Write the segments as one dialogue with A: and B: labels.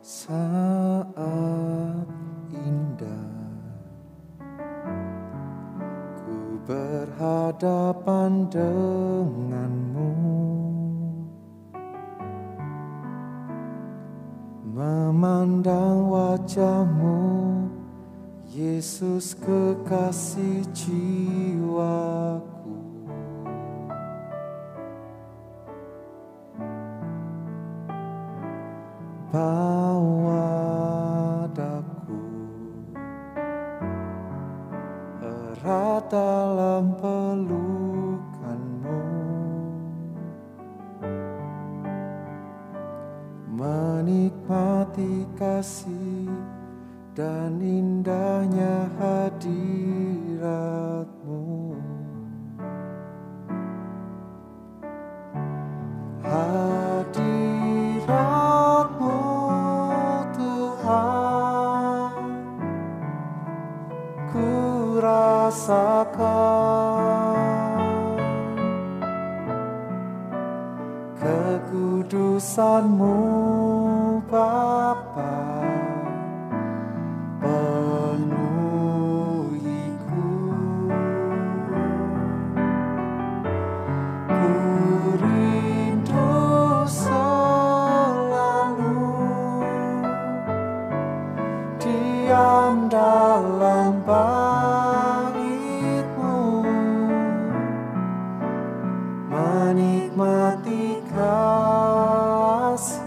A: Saat indah ku berhadapan denganmu, memandang wajahmu, Yesus kekasih jiwaku. Bawa daku erat dalam pelukanmu, menikmati kasih dan indahnya hadiratmu. Hadiratmu Tuhan, ku rasakan kekudusan-Mu Bapa, penuhiku. Ku rindu selalu diam dalam bait-Mu, menikmati kasih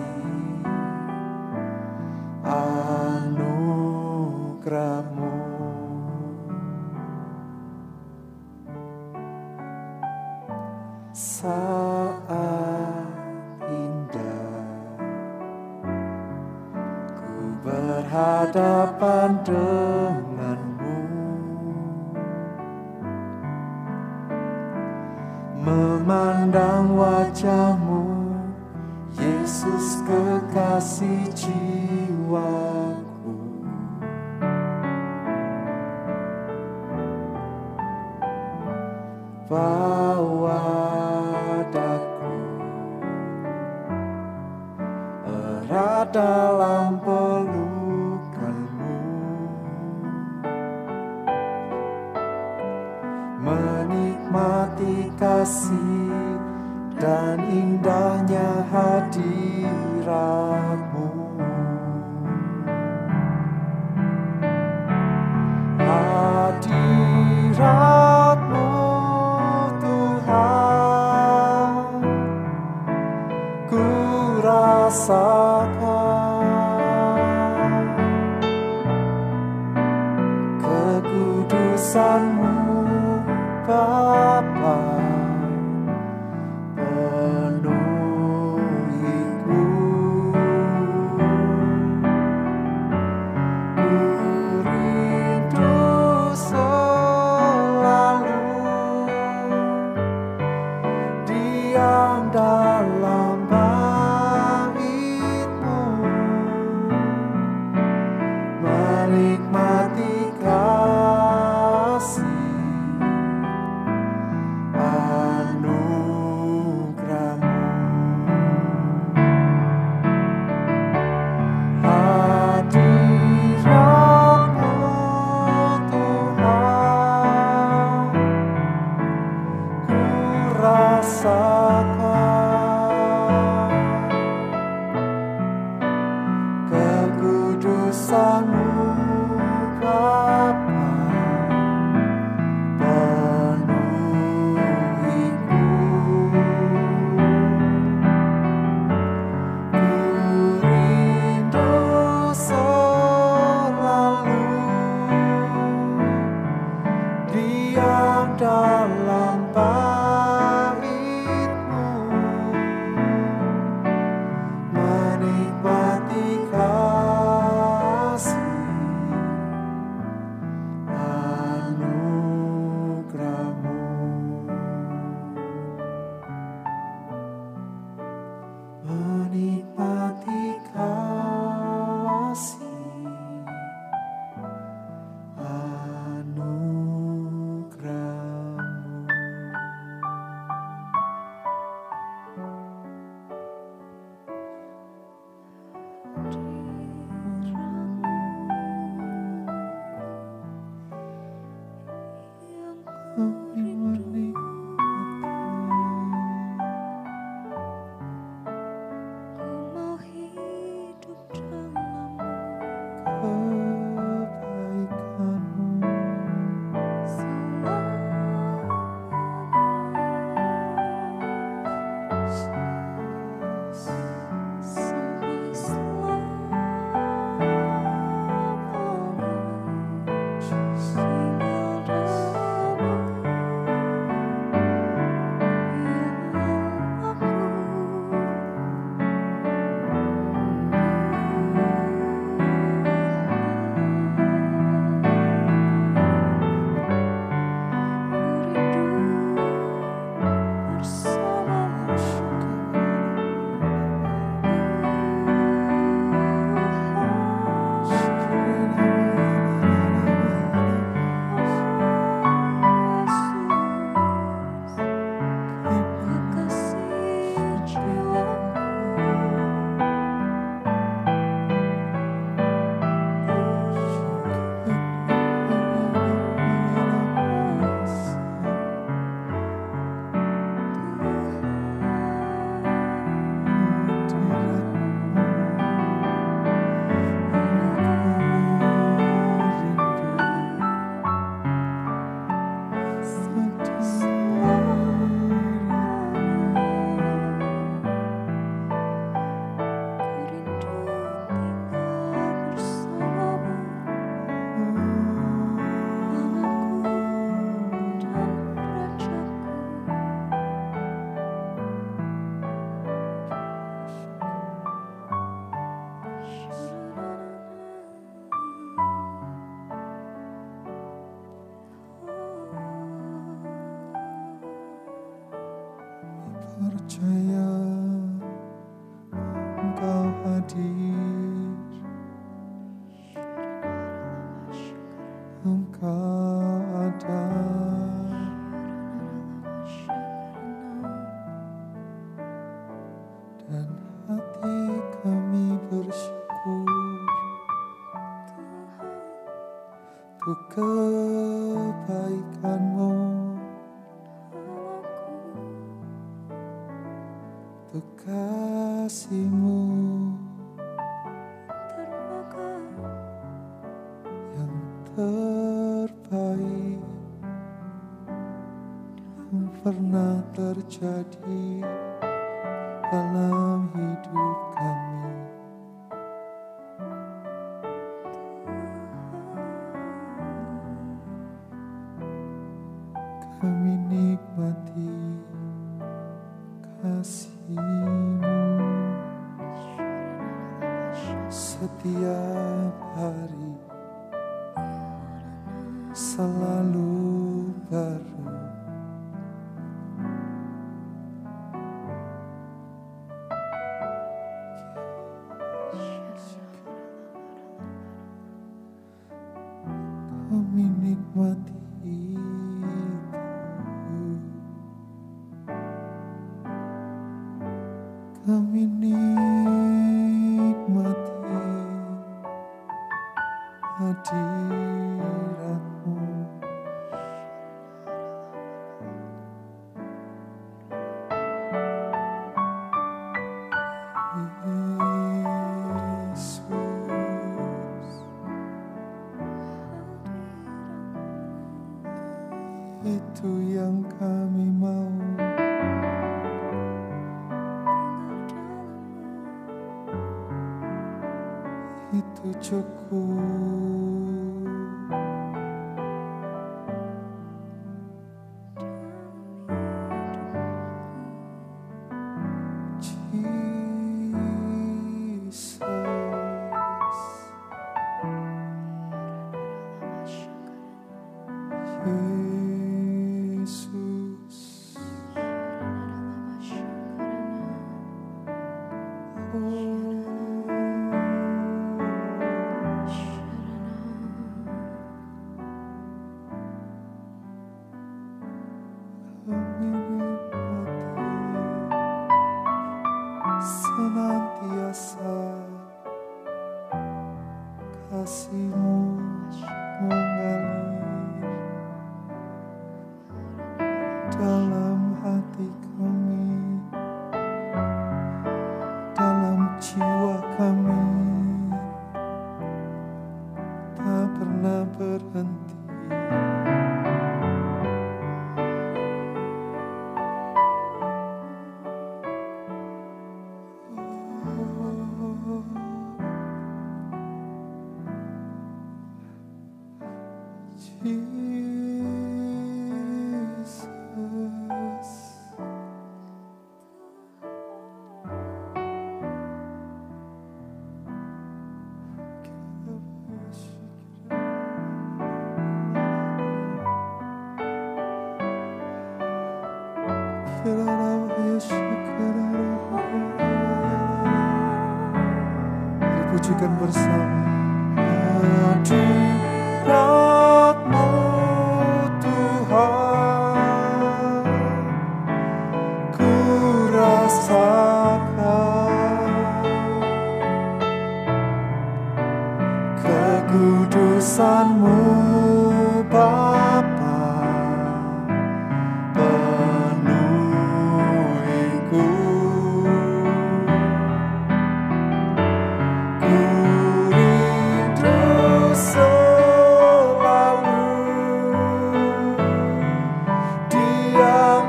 A: anugerah-Mu. Saat indah ku berhadapan denganmu, memandang wajah-Mu, Yesus kekasih jiwaku. Bawa daku erat dalam pelukan-Mu, menikmati kasih dan indahnya hadirat-Mu. Hadirat-Mu Tuhan, ku rasakan kekudusan-Mu Bapa, penuhiku. Ku rindu selalu diam dalam bait-Mu, menikmati kasih hadir, Engkau ada, dan hati kami bersyukur untuk kebaikan-Mu, untuk kasih-Mu yang terbaik yang pernah terjadi dalam hidup kami. Kami nikmati kasih-Mu setiap hari, selalu baru. Kami nikmati itu. Kami nikmati hadirat-Mu. Yesus, itu yang kami mau. Itu cukup. Jesus, Yesus, kami nikmati senantiasa kasih-Mu mengalir dalam hati kami, dalam jiwa kami, tak pernah berhenti. Jesus, pujikan bersama. Hadirat-Mu Tuhan, ku rasakan kekudusan-Mu Bapa, penuhiku.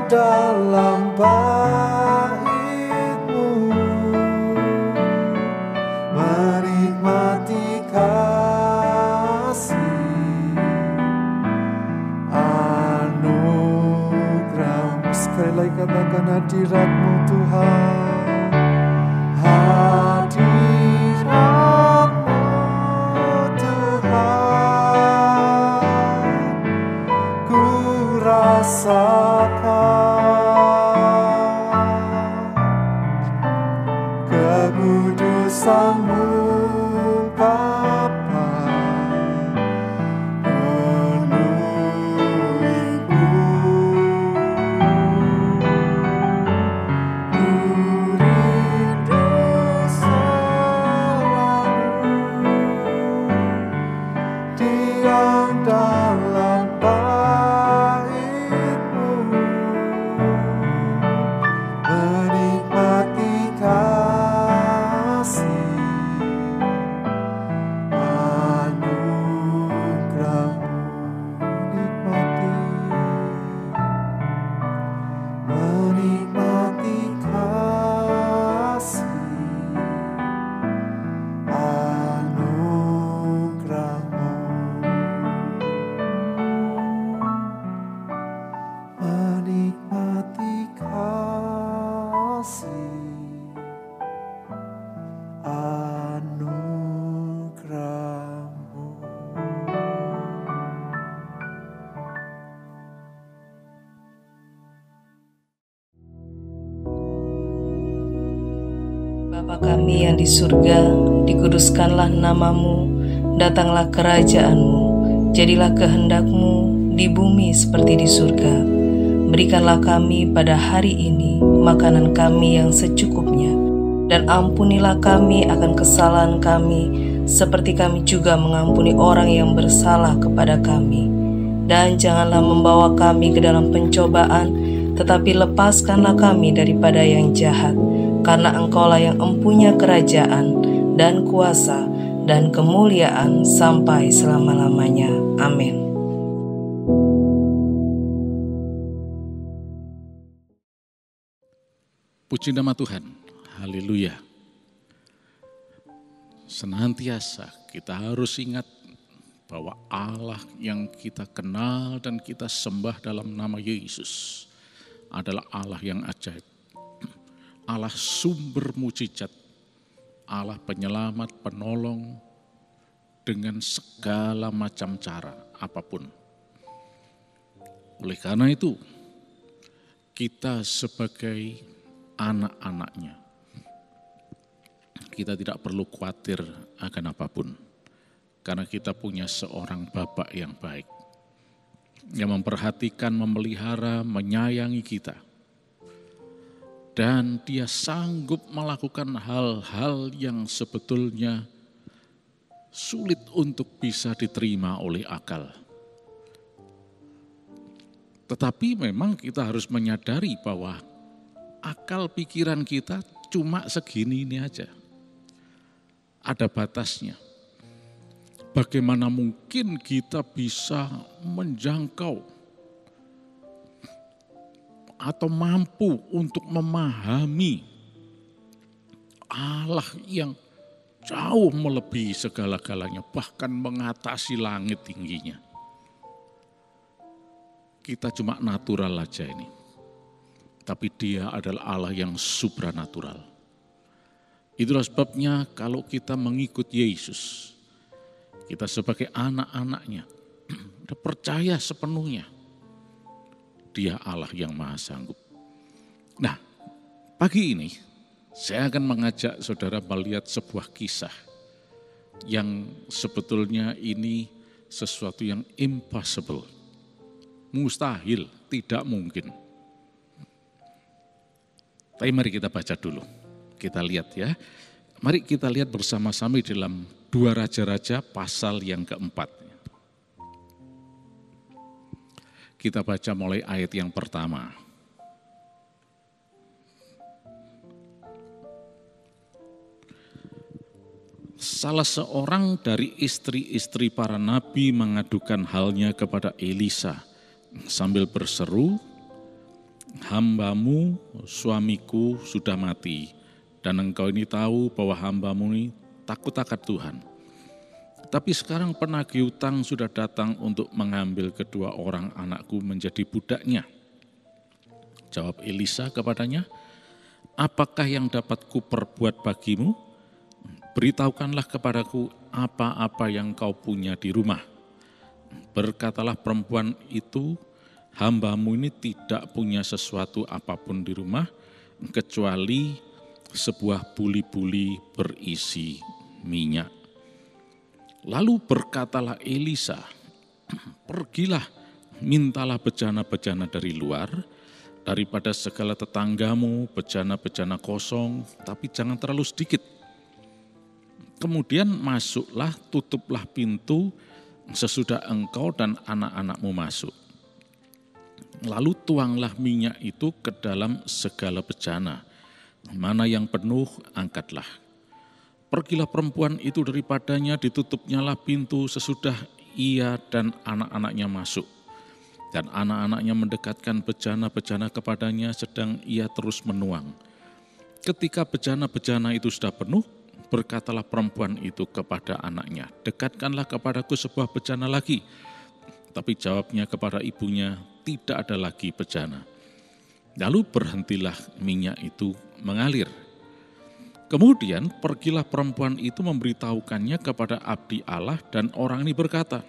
A: Dalam bait-Mu menikmati kasih kudusanmu Bapa penuhiku. Ku rindu selalu diam dalam bait-Mu, menikmati kasih anugerah-Mu, menikmati kasih anugerah-Mu, menikmati kasih anugerah-Mu.
B: Bapa kami yang di surga, dikuduskanlah nama-Mu, datanglah kerajaan-Mu, jadilah kehendak-Mu di bumi seperti di surga. Berikanlah kami pada hari ini makanan kami yang secukupnya, dan ampunilah kami akan kesalahan kami, seperti kami juga mengampuni orang yang bersalah kepada kami. Dan janganlah membawa kami ke dalam pencobaan, tetapi lepaskanlah kami daripada yang jahat. Karena Engkaulah yang empunya kerajaan dan kuasa dan kemuliaan sampai selama-lamanya. Amin.
C: Puji nama Tuhan, haleluya. Senantiasa kita harus ingat bahwa Allah yang kita kenal dan kita sembah dalam nama Yesus adalah Allah yang ajaib. Allah sumber mujizat, Allah penyelamat, penolong dengan segala macam cara apapun. Oleh karena itu, kita sebagai anak-anaknya, kita tidak perlu khawatir akan apapun, karena kita punya seorang Bapa yang baik, yang memperhatikan, memelihara, menyayangi kita. Dan Dia sanggup melakukan hal-hal yang sebetulnya sulit untuk bisa diterima oleh akal. Tetapi memang kita harus menyadari bahwa akal pikiran kita cuma segini ini aja. Ada batasnya. Bagaimana mungkin kita bisa menjangkau atau mampu untuk memahami Allah yang jauh melebihi segala-galanya, bahkan mengatasi langit tingginya. Kita cuma natural aja ini. Tapi Dia adalah Allah yang supranatural. Itulah sebabnya kalau kita mengikut Yesus, kita sebagai anak-anaknya, kita percaya sepenuhnya Dia Allah yang maha sanggup. Nah, pagi ini saya akan mengajak saudara melihat sebuah kisah yang sebetulnya ini sesuatu yang impossible, mustahil, tidak mungkin. Tapi mari kita baca dulu, kita lihat ya. Mari kita lihat bersama-sama di dalam 2 Raja-Raja pasal yang keempat. Kita baca mulai ayat yang pertama. Salah seorang dari istri-istri para nabi mengadukan halnya kepada Elisa sambil berseru, "Hambamu, suamiku sudah mati, dan engkau ini tahu bahwa hambamu ini takut akan Tuhan. Tapi sekarang penagih utang sudah datang untuk mengambil kedua orang anakku menjadi budaknya." Jawab Elisa kepadanya, "Apakah yang dapat kuperbuat bagimu? Beritahukanlah kepadaku apa-apa yang kau punya di rumah." Berkatalah perempuan itu, "Hambamu ini tidak punya sesuatu apapun di rumah, kecuali sebuah buli-buli berisi minyak. Lalu berkatalah Elisa, pergilah, mintalah bejana-bejana dari luar, daripada segala tetanggamu, bejana-bejana kosong, tapi jangan terlalu sedikit. Kemudian masuklah, tutuplah pintu, sesudah engkau dan anak-anakmu masuk. Lalu tuanglah minyak itu ke dalam segala bejana. Mana yang penuh, angkatlah. Pergilah perempuan itu daripadanya, ditutupnyalah pintu sesudah ia dan anak-anaknya masuk. Dan anak-anaknya mendekatkan bejana-bejana kepadanya, sedang ia terus menuang. Ketika bejana-bejana itu sudah penuh, berkatalah perempuan itu kepada anaknya, dekatkanlah kepadaku sebuah bejana lagi. Tapi jawabnya kepada ibunya, tidak ada lagi bejana. Lalu berhentilah minyak itu mengalir. Kemudian pergilah perempuan itu memberitahukannya kepada abdi Allah, dan orang ini berkata,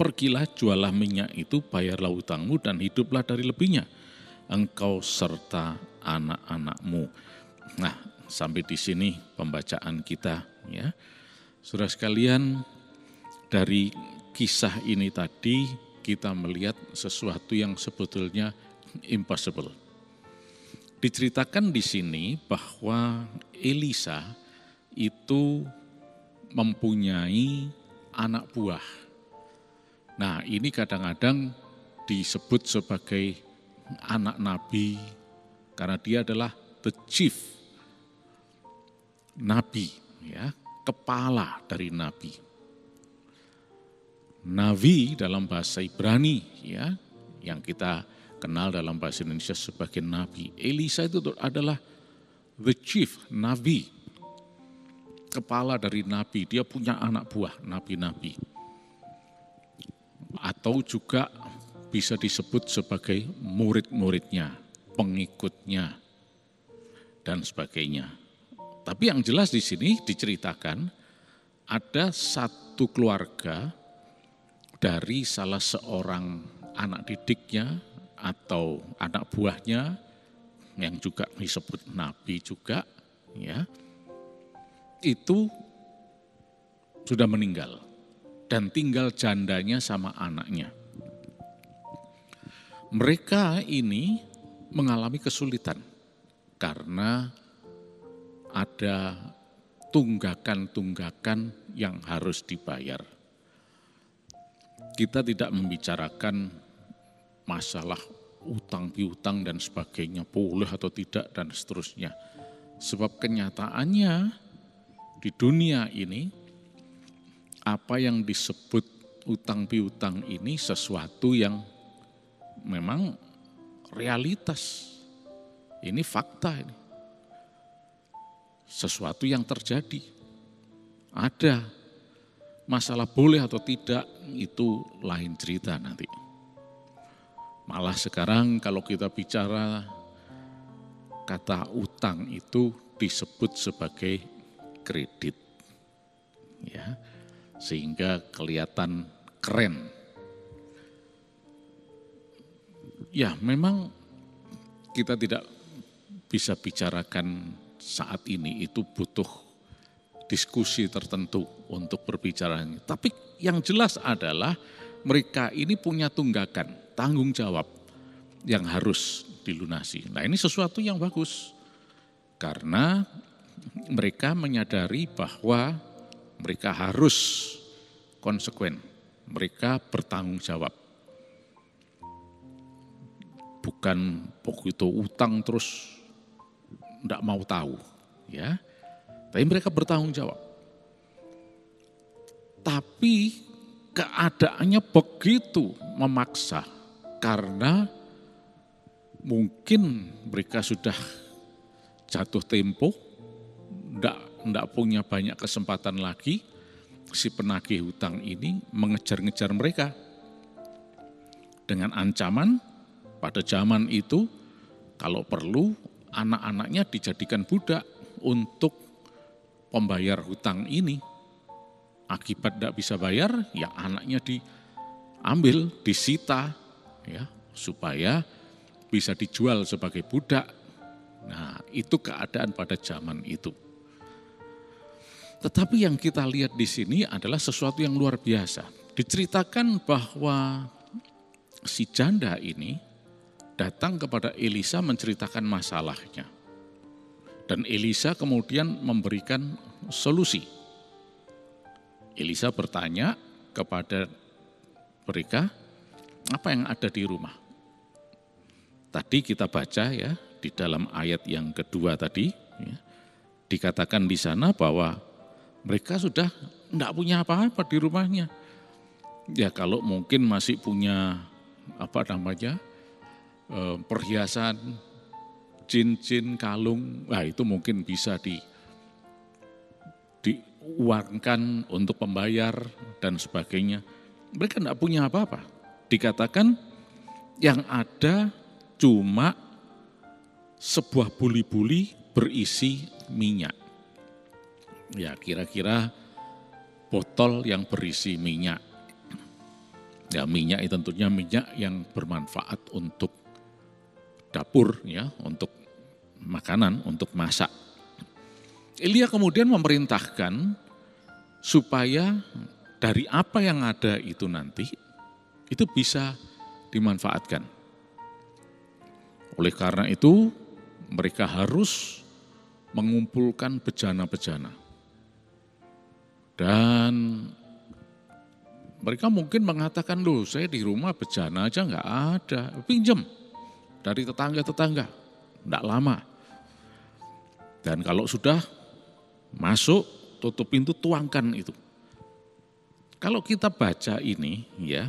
C: pergilah, jualah minyak itu, bayarlah hutangmu, dan hiduplah dari lebihnya, engkau serta anak-anakmu. Nah, sampai di sini pembacaan kita, ya. Saudara sekalian, dari kisah ini tadi kita melihat sesuatu yang sebetulnya impossible. Diceritakan di sini bahwa Elisa itu mempunyai anak buah. Nah, ini kadang-kadang disebut sebagai anak nabi karena dia adalah the chief nabi, ya, kepala dari nabi. Nabi dalam bahasa Ibrani, ya, yang kita kenal dalam bahasa Indonesia sebagai nabi. Elisa itu adalah the chief nabi, kepala dari nabi. Dia punya anak buah, nabi-nabi. Atau juga bisa disebut sebagai murid-muridnya, pengikutnya, dan sebagainya. Tapi yang jelas di sini diceritakan ada satu keluarga dari salah seorang anak didiknya atau anak buahnya yang juga disebut nabi juga, ya, itu sudah meninggal dan tinggal jandanya sama anaknya. Mereka ini mengalami kesulitan karena ada tunggakan-tunggakan yang harus dibayar. Kita tidak membicarakan masalah utang piutang dan sebagainya, boleh atau tidak dan seterusnya. Sebab kenyataannya di dunia ini, apa yang disebut utang piutang ini sesuatu yang memang realitas. Ini fakta ini. Sesuatu yang terjadi. Ada. Masalah boleh atau tidak itu lain cerita nanti. Malah sekarang kalau kita bicara kata utang itu disebut sebagai kredit. Ya. Sehingga kelihatan keren. Ya, memang kita tidak bisa bicarakan saat ini, itu butuh diskusi tertentu untuk berbicara. Tapi yang jelas adalah mereka ini punya tunggakan, tanggung jawab yang harus dilunasi. Nah, ini sesuatu yang bagus karena mereka menyadari bahwa mereka harus konsekuen, mereka bertanggung jawab. Bukan begitu utang terus enggak mau tahu, ya. Tapi mereka bertanggung jawab. Tapi keadaannya begitu memaksa karena mungkin mereka sudah jatuh tempo, enggak punya banyak kesempatan lagi. Si penagih hutang ini mengejar-ngejar mereka dengan ancaman. Pada zaman itu kalau perlu anak-anaknya dijadikan budak untuk pembayar hutang ini. Akibat tidak bisa bayar, ya anaknya diambil, disita, ya supaya bisa dijual sebagai budak Nah, itu keadaan pada zaman itu. Tetapi yang kita lihat di sini adalah sesuatu yang luar biasa. Diceritakan bahwa si janda ini datang kepada Elisa menceritakan masalahnya. Dan Elisa kemudian memberikan solusi. Elisa bertanya kepada mereka, apa yang ada di rumah? Tadi kita baca ya, di dalam ayat yang kedua tadi, ya, dikatakan di sana bahwa mereka sudah tidak punya apa-apa di rumahnya. Ya kalau mungkin masih punya perhiasan, cincin, kalung, itu mungkin bisa diuangkan untuk pembayar dan sebagainya. Mereka tidak punya apa-apa. Dikatakan yang ada cuma sebuah buli-buli berisi minyak. Ya kira-kira botol yang berisi minyak. Ya minyak itu tentunya minyak yang bermanfaat untuk dapur ya, untuk makanan, untuk masak. Elia kemudian memerintahkan supaya dari apa yang ada itu nanti, itu bisa dimanfaatkan. Oleh karena itu, mereka harus mengumpulkan bejana-bejana. Dan mereka mungkin mengatakan, loh saya di rumah bejana aja nggak ada, pinjam dari tetangga-tetangga, nggak lama. Dan kalau sudah masuk, tutup pintu, tuangkan itu. Kalau kita baca ini ya,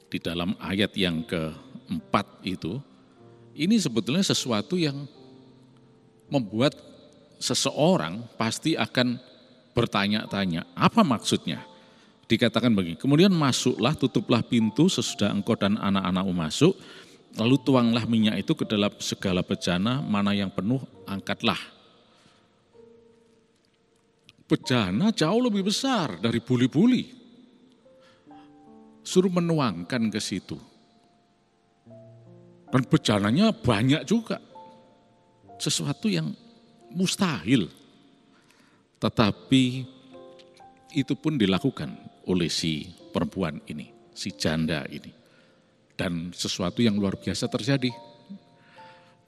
C: di dalam ayat yang keempat itu, ini sebetulnya sesuatu yang membuat seseorang pasti akan bertanya-tanya, apa maksudnya? Dikatakan begini, kemudian masuklah, tutuplah pintu sesudah engkau dan anak-anakmu masuk, lalu tuanglah minyak itu ke dalam segala bejana, mana yang penuh, angkatlah. Bejana jauh lebih besar dari buli-buli. Suruh menuangkan ke situ. Dan bejananya banyak juga. Sesuatu yang mustahil. Tetapi itu pun dilakukan oleh si perempuan ini, si janda ini. Dan sesuatu yang luar biasa terjadi.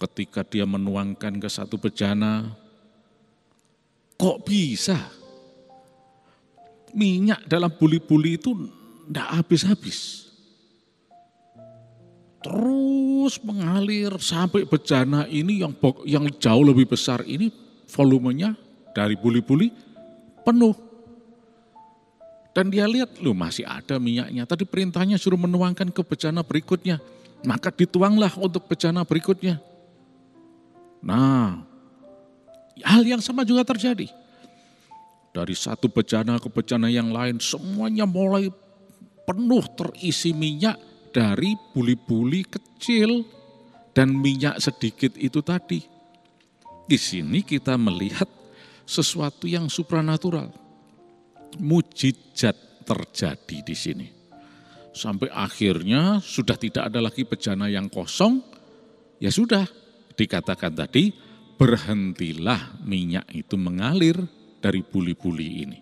C: Ketika dia menuangkan ke satu bejana, kok bisa? Minyak dalam buli-buli itu tidak habis-habis. Terus mengalir sampai bejana ini yang jauh lebih besar ini volumenya dari buli-buli penuh. Dan dia lihat, loh masih ada minyaknya. Tadi perintahnya suruh menuangkan ke bejana berikutnya. Maka dituanglah untuk bejana berikutnya. Nah, hal yang sama juga terjadi. Dari satu bejana ke bejana yang lain, semuanya mulai penuh terisi minyak dari buli-buli kecil dan minyak sedikit itu tadi. Di sini kita melihat sesuatu yang supranatural. Mujizat terjadi di sini. Sampai akhirnya sudah tidak ada lagi bejana yang kosong, ya sudah dikatakan tadi berhentilah minyak itu mengalir dari buli-buli ini.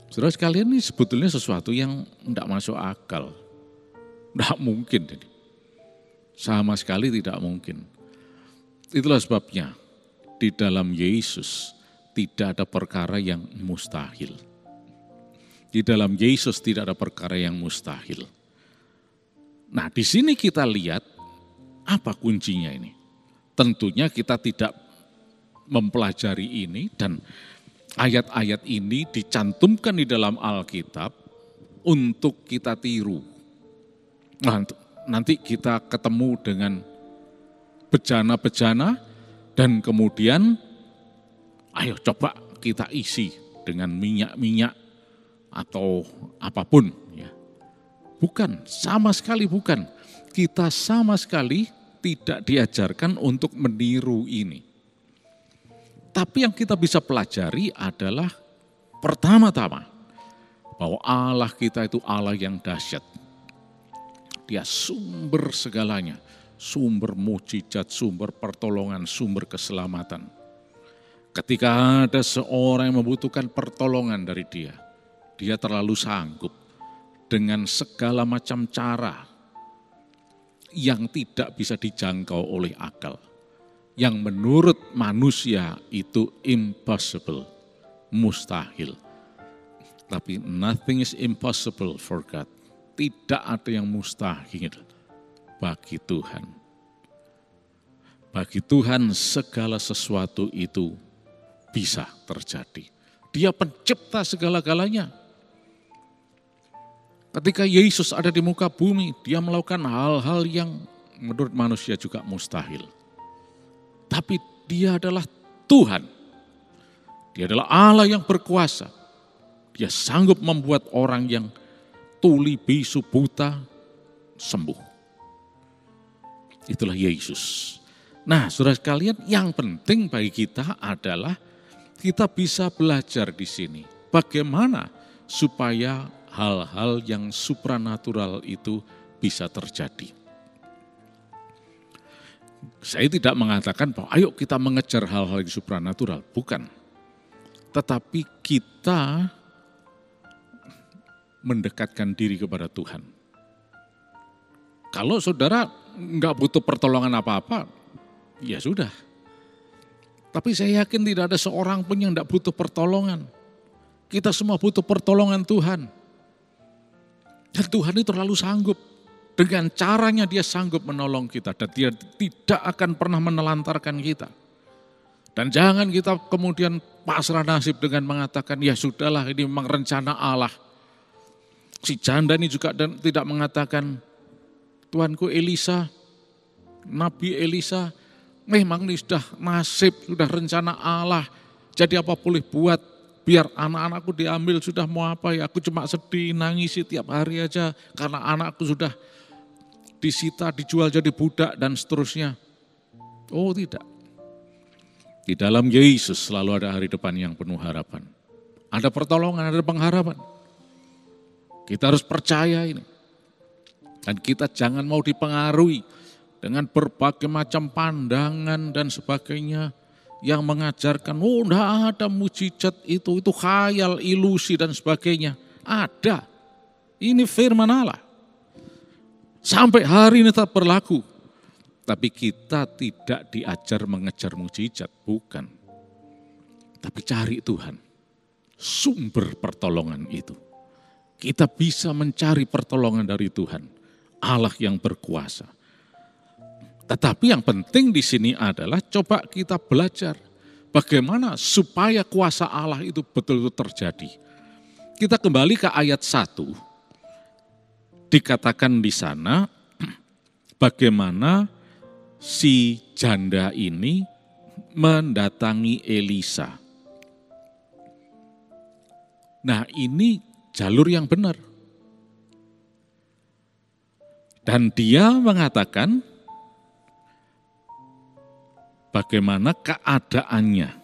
C: Saudara sekalian, ini sebetulnya sesuatu yang tidak masuk akal. Tidak mungkin ini. Sama sekali tidak mungkin. Itulah sebabnya di dalam Yesus tidak ada perkara yang mustahil. Di dalam Yesus tidak ada perkara yang mustahil. Nah, di sini kita lihat apa kuncinya ini. Tentunya kita tidak mempelajari ini dan ayat-ayat ini dicantumkan di dalam Alkitab untuk kita tiru. Nah, nanti kita ketemu dengan bejana-bejana dan kemudian ayo coba kita isi dengan minyak-minyak atau apapun. Ya. Bukan, sama sekali bukan. Kita sama sekali tidak diajarkan untuk meniru ini. Tapi yang kita bisa pelajari adalah pertama-tama bahwa Allah kita itu Allah yang dahsyat. Dia sumber segalanya, sumber mujizat, sumber pertolongan, sumber keselamatan. Ketika ada seorang yang membutuhkan pertolongan dari dia, dia terlalu sanggup dengan segala macam cara yang tidak bisa dijangkau oleh akal. Yang menurut manusia itu impossible, mustahil. Tapi nothing is impossible for God. Tidak ada yang mustahil bagi Tuhan. Bagi Tuhan segala sesuatu itu bisa terjadi. Dia pencipta segala-galanya. Ketika Yesus ada di muka bumi, dia melakukan hal-hal yang menurut manusia juga mustahil. Tapi dia adalah Tuhan. Dia adalah Allah yang berkuasa. Dia sanggup membuat orang yang tuli, bisu, buta sembuh. Itulah Yesus. Nah, saudara sekalian, yang penting bagi kita adalah kita bisa belajar di sini. Bagaimana supaya hal-hal yang supranatural itu bisa terjadi. Saya tidak mengatakan bahwa ayo kita mengejar hal-hal yang supranatural, bukan. Tetapi kita mendekatkan diri kepada Tuhan. Kalau saudara nggak butuh pertolongan apa-apa, ya sudah. Tapi saya yakin tidak ada seorang pun yang tidak butuh pertolongan. Kita semua butuh pertolongan Tuhan. Dan Tuhan itu terlalu sanggup. Dengan caranya dia sanggup menolong kita. Dan dia tidak akan pernah menelantarkan kita. Dan jangan kita kemudian pasrah nasib dengan mengatakan, ya sudahlah ini memang rencana Allah. Si janda ini juga tidak mengatakan, Tuanku Elisa, Nabi Elisa, memang ini sudah nasib, sudah rencana Allah. Jadi apa boleh buat, biar anak-anakku diambil, sudah mau apa ya, aku cuma sedih, nangis tiap hari aja. Karena anakku sudah disita, dijual jadi budak dan seterusnya. Oh tidak. Di dalam Yesus selalu ada hari depan yang penuh harapan. Ada pertolongan, ada pengharapan. Kita harus percaya ini. Dan kita jangan mau dipengaruhi dengan berbagai macam pandangan dan sebagainya yang mengajarkan, oh enggak ada mujizat itu khayal, ilusi dan sebagainya. Ada. Ini firman Allah. Sampai hari ini tetap berlaku. Tapi kita tidak diajar mengejar mujizat, bukan. Tapi cari Tuhan, sumber pertolongan itu. Kita bisa mencari pertolongan dari Tuhan, Allah yang berkuasa. Tetapi yang penting di sini adalah coba kita belajar bagaimana supaya kuasa Allah itu betul-betul terjadi. Kita kembali ke ayat 1. Dikatakan di sana bagaimana si janda ini mendatangi Elisa. Nah, ini jalur yang benar. Dan dia mengatakan bagaimana keadaannya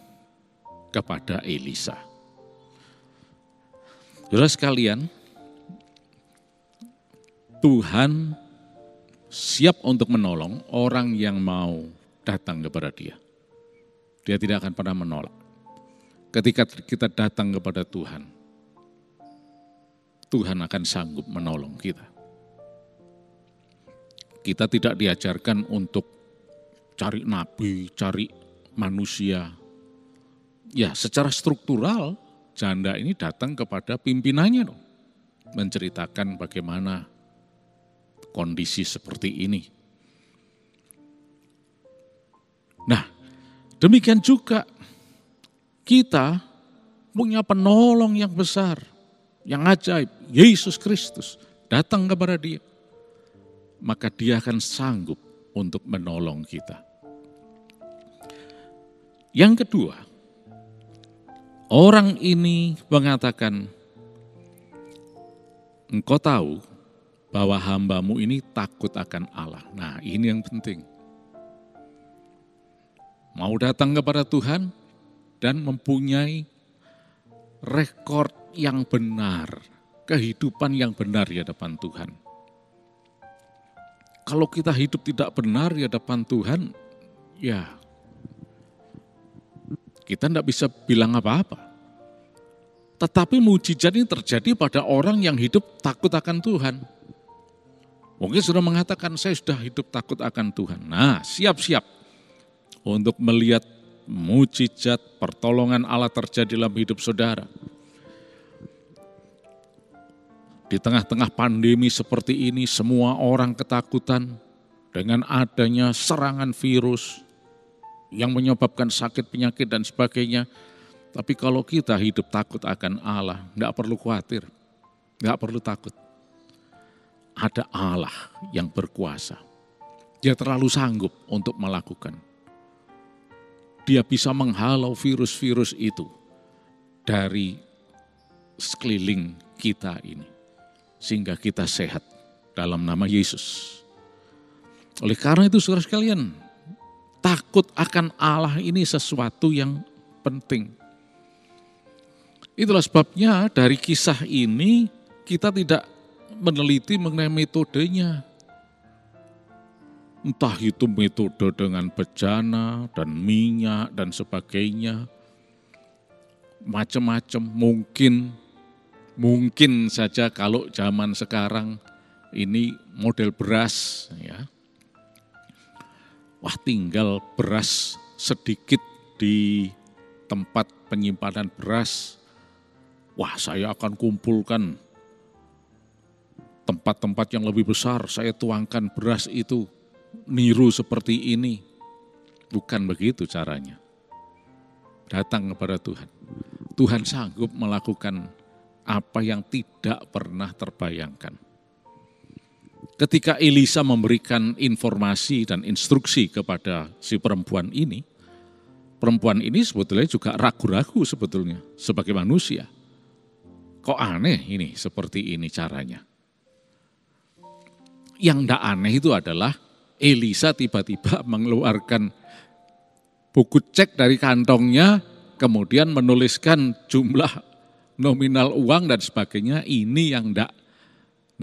C: kepada Elisa. Saudara sekalian, Tuhan siap untuk menolong orang yang mau datang kepada dia. Dia tidak akan pernah menolak. Ketika kita datang kepada Tuhan, Tuhan akan sanggup menolong kita. Kita tidak diajarkan untuk cari nabi, cari manusia. Ya, secara struktural janda ini datang kepada pimpinannya dong. Menceritakan bagaimana kondisi seperti ini. Nah, demikian juga kita punya penolong yang besar, yang ajaib, Yesus Kristus datang kepada dia. Maka dia akan sanggup untuk menolong kita. Yang kedua, orang ini mengatakan, engkau tahu bahwa hambamu ini takut akan Allah. Nah, ini yang penting. Mau datang kepada Tuhan dan mempunyai rekor yang benar, kehidupan yang benar di hadapan Tuhan. kalau kita hidup tidak benar di hadapan Tuhan, ya kita tidak bisa bilang apa-apa. Tetapi mujizat ini terjadi pada orang yang hidup takut akan Tuhan. Mungkin sudah mengatakan, saya sudah hidup takut akan Tuhan. Nah, siap-siap untuk melihat mujizat pertolongan Allah terjadi dalam hidup saudara. Di tengah-tengah pandemi seperti ini, semua orang ketakutan dengan adanya serangan virus yang menyebabkan sakit, penyakit, dan sebagainya. Tapi kalau kita hidup takut akan Allah, enggak perlu khawatir, enggak perlu takut. Ada Allah yang berkuasa. Dia terlalu sanggup untuk melakukan. Dia bisa menghalau virus-virus itu dari sekeliling kita ini. Sehingga kita sehat dalam nama Yesus. Oleh karena itu saudara sekalian, takut akan Allah ini sesuatu yang penting. Itulah sebabnya dari kisah ini kita tidak meneliti mengenai metodenya. Entah itu metode dengan bejana dan minyak dan sebagainya. Macam-macam, mungkin saja kalau zaman sekarang ini model beras, ya. Wah, tinggal beras sedikit di tempat penyimpanan beras. Wah, saya akan kumpulkan tempat-tempat yang lebih besar, saya tuangkan beras itu, niru seperti ini. Bukan begitu caranya. Datang kepada Tuhan. Tuhan sanggup melakukan apa yang tidak pernah terbayangkan. Ketika Elisa memberikan informasi dan instruksi kepada si perempuan ini sebetulnya juga ragu-ragu sebetulnya sebagai manusia. Kok aneh ini, seperti ini caranya. Yang tidak aneh itu adalah Elisa tiba-tiba mengeluarkan buku cek dari kantongnya, kemudian menuliskan jumlah nominal uang dan sebagainya. Ini yang tidak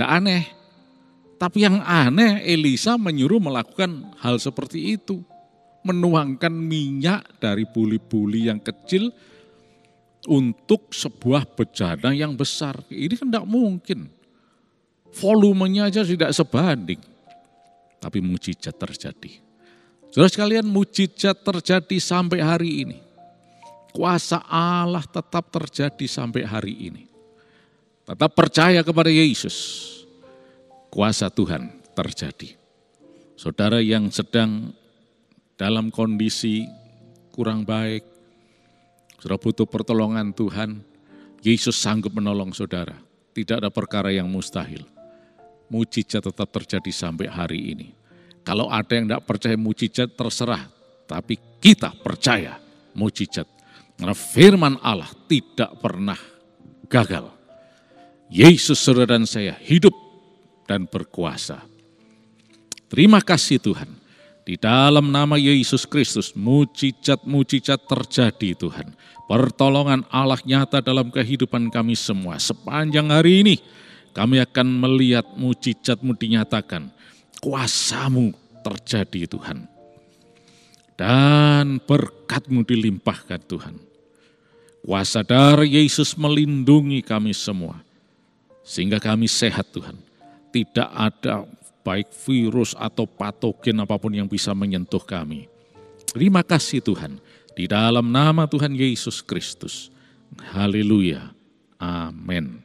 C: aneh. Tapi yang aneh, Elisa menyuruh melakukan hal seperti itu. Menuangkan minyak dari buli-buli yang kecil untuk sebuah bejana yang besar. Ini kan tidak mungkin. Volumenya aja tidak sebanding. Tapi mujizat terjadi. Saudara sekalian, mujizat terjadi sampai hari ini. Kuasa Allah tetap terjadi sampai hari ini. Tetap percaya kepada Yesus. Kuasa Tuhan terjadi. Saudara yang sedang dalam kondisi kurang baik, saudara butuh pertolongan Tuhan, Yesus sanggup menolong saudara. Tidak ada perkara yang mustahil. Mujizat tetap terjadi sampai hari ini. Kalau ada yang tidak percaya mujizat, terserah. Tapi kita percaya mujizat. Karena firman Allah tidak pernah gagal. Yesus saudara dan saya hidup dan berkuasa. Terima kasih Tuhan. Di dalam nama Yesus Kristus, mujizat-mujizat terjadi Tuhan. Pertolongan Allah nyata dalam kehidupan kami semua. Sepanjang hari ini kami akan melihat mujizat-Mu dinyatakan. Kuasa-Mu terjadi Tuhan. Dan berkat-Mu dilimpahkan Tuhan. Kuasa darah Yesus melindungi kami semua. Sehingga kami sehat Tuhan. Tidak ada baik virus atau patogen apapun yang bisa menyentuh kami. Terima kasih Tuhan. Di dalam nama Tuhan Yesus Kristus. Haleluya. Amin.